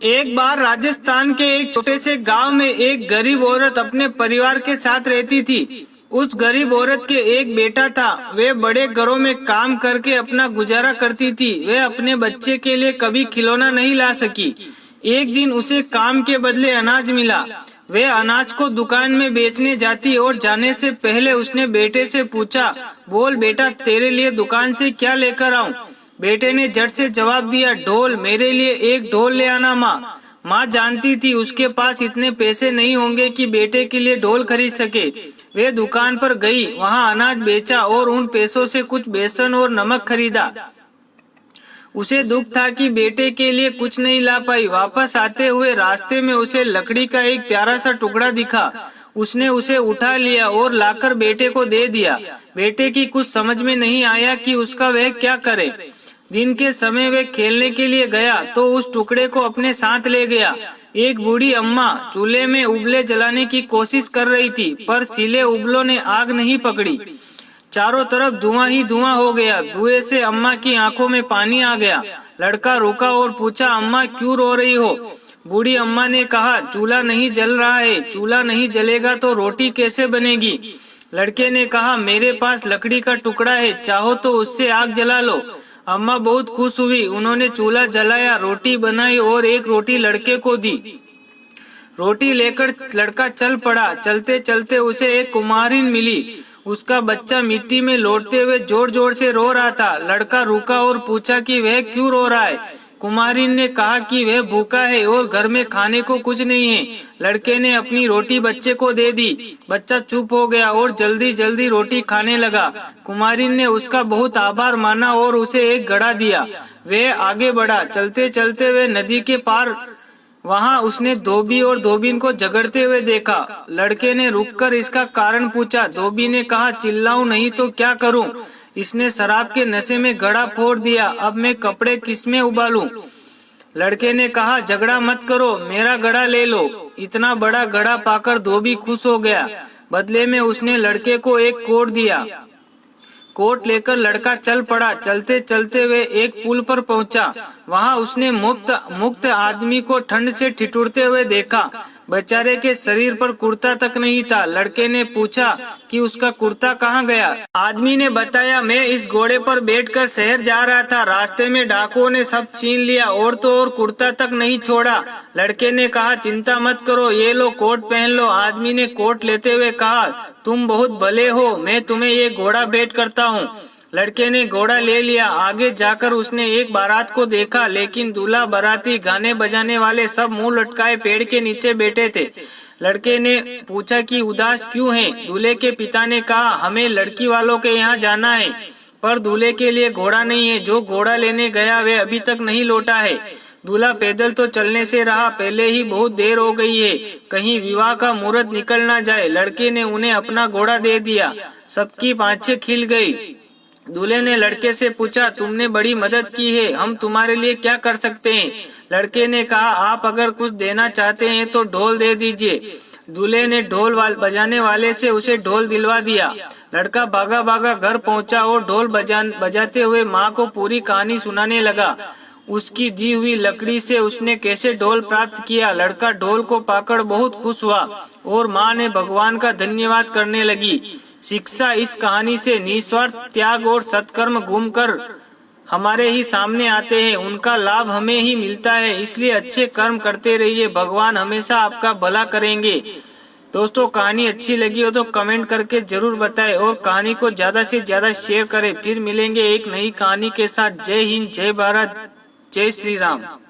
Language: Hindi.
एक बार राजस्थान के एक छोटे से गांव में एक गरीब औरत अपने परिवार के साथ रहती थी। उस गरीब औरत के एक बेटा था। वे बड़े घरों में काम करके अपना गुजारा करती थी। वे अपने बच्चे के लिए कभी खिलौना नहीं ला सकी। एक दिन उसे काम के बदले अनाज मिला। वे अनाज को दुकान में बेचने जाती और जाने से पहले उसने बेटे से पूछा, बोल बेटा, तेरे लिए दुकान से क्या लेकर आऊं? बेटे ने झट से जवाब दिया, ढोल। मेरे लिए एक ढोल ले आना माँ। माँ जानती थी उसके पास इतने पैसे नहीं होंगे कि बेटे के लिए ढोल खरीद सके। वे दुकान पर गई, वहाँ अनाज बेचा और उन पैसों से कुछ बेसन और नमक खरीदा। उसे दुख था कि बेटे के लिए कुछ नहीं ला पाई। वापस आते हुए रास्ते में उसे लकड़ी का एक प्यारा सा टुकड़ा दिखा। उसने उसे उठा लिया और लाकर बेटे को दे दिया। बेटे की कुछ समझ में नहीं आया कि उसका वह क्या करे। दिन के समय वे खेलने के लिए गया तो उस टुकड़े को अपने साथ ले गया। एक बूढ़ी अम्मा चूल्हे में उबले जलाने की कोशिश कर रही थी, पर सीले उबलों ने आग नहीं पकड़ी। चारों तरफ धुआं ही धुआं हो गया। धुएं से अम्मा की आंखों में पानी आ गया। लड़का रुका और पूछा, अम्मा क्यों रो रही हो? बूढ़ी अम्मा ने कहा, चूल्हा नहीं जल रहा है। चूल्हा नहीं जलेगा तो रोटी कैसे बनेगी? लड़के ने कहा, मेरे पास लकड़ी का टुकड़ा है, चाहो तो उससे आग जला लो। अम्मा बहुत खुश हुई। उन्होंने चूल्हा जलाया, रोटी बनाई और एक रोटी लड़के को दी। रोटी लेकर लड़का चल पड़ा। चलते चलते उसे एक कुम्हारिन मिली। उसका बच्चा मिट्टी में लौटते हुए जोर जोर से रो रहा था। लड़का रुका और पूछा कि वह क्यों रो रहा है? कुम्हारिन ने कहा कि वह भूखा है और घर में खाने को कुछ नहीं है। लड़के ने अपनी रोटी बच्चे को दे दी। बच्चा चुप हो गया और जल्दी जल्दी रोटी खाने लगा। कुम्हारिन ने उसका बहुत आभार माना और उसे एक घड़ा दिया। वह आगे बढ़ा। चलते चलते वे नदी के पार, वहाँ उसने धोबी और धोबिन को झगड़ते हुए देखा। लड़के ने रुककर इसका कारण पूछा। धोबी ने कहा, चिल्लाऊं नहीं तो क्या करूं? इसने शराब के नशे में घड़ा फोड़ दिया। अब मैं कपड़े किसमें उबालूं? लड़के ने कहा, झगड़ा मत करो, मेरा घड़ा ले लो। इतना बड़ा घड़ा पाकर धोबी खुश हो गया। बदले में उसने लड़के को एक कोट दिया। कोट लेकर लड़का चल पड़ा। चलते चलते वे एक पुल पर पहुंचा। वहां उसने मुक्त आदमी को ठंड से ठिठुरते हुए देखा। बेचारे के शरीर पर कुर्ता तक नहीं था। लड़के ने पूछा कि उसका कुर्ता कहाँ गया? आदमी ने बताया, मैं इस घोड़े पर बैठकर शहर जा रहा था। रास्ते में डाकुओं ने सब छीन लिया और तो और कुर्ता तक नहीं छोड़ा। लड़के ने कहा, चिंता मत करो, ये लो कोट पहन लो। आदमी ने कोट लेते हुए कहा, तुम बहुत भले हो, मैं तुम्हें ये घोड़ा भेंट करता हूँ। लड़के ने घोड़ा ले लिया। आगे जाकर उसने एक बारात को देखा, लेकिन दूल्हा बाराती गाने बजाने वाले सब मुंह लटकाए पेड़ के नीचे बैठे थे। लड़के ने पूछा कि उदास क्यों हैं? दूल्हे के पिता ने कहा, हमें लड़की वालों के यहाँ जाना है, पर दूल्हे के लिए घोड़ा नहीं है। जो घोड़ा लेने गया वे अभी तक नहीं लौटा है। दूल्हा पैदल तो चलने से रहा, पहले ही बहुत देर हो गई है, कहीं विवाह का मुहूर्त निकल ना जाए। लड़के ने उन्हें अपना घोड़ा दे दिया। सबकी आंखें खिल गई। दूल्हे ने लड़के से पूछा, तुमने बड़ी मदद की है, हम तुम्हारे लिए क्या कर सकते हैं? लड़के ने कहा, आप अगर कुछ देना चाहते हैं तो ढोल दे दीजिए। दूल्हे ने ढोल बजाने वाले से उसे ढोल दिलवा दिया। लड़का भागा भागा घर पहुंचा और ढोल बजाते हुए माँ को पूरी कहानी सुनाने लगा। उसकी दी हुई लकड़ी से उसने कैसे ढोल प्राप्त किया। लड़का ढोल को पाकर बहुत खुश हुआ और माँ ने भगवान का धन्यवाद करने लगी। शिक्षा इस कहानी से, निस्वार्थ त्याग और सत्कर्म घूमकर हमारे ही सामने आते हैं, उनका लाभ हमें ही मिलता है। इसलिए अच्छे कर्म करते रहिए, भगवान हमेशा आपका भला करेंगे। दोस्तों, कहानी अच्छी लगी हो तो कमेंट करके जरूर बताएं और कहानी को ज्यादा से ज्यादा शेयर करें। फिर मिलेंगे एक नई कहानी के साथ। जय हिंद, जय भारत, जय श्री राम।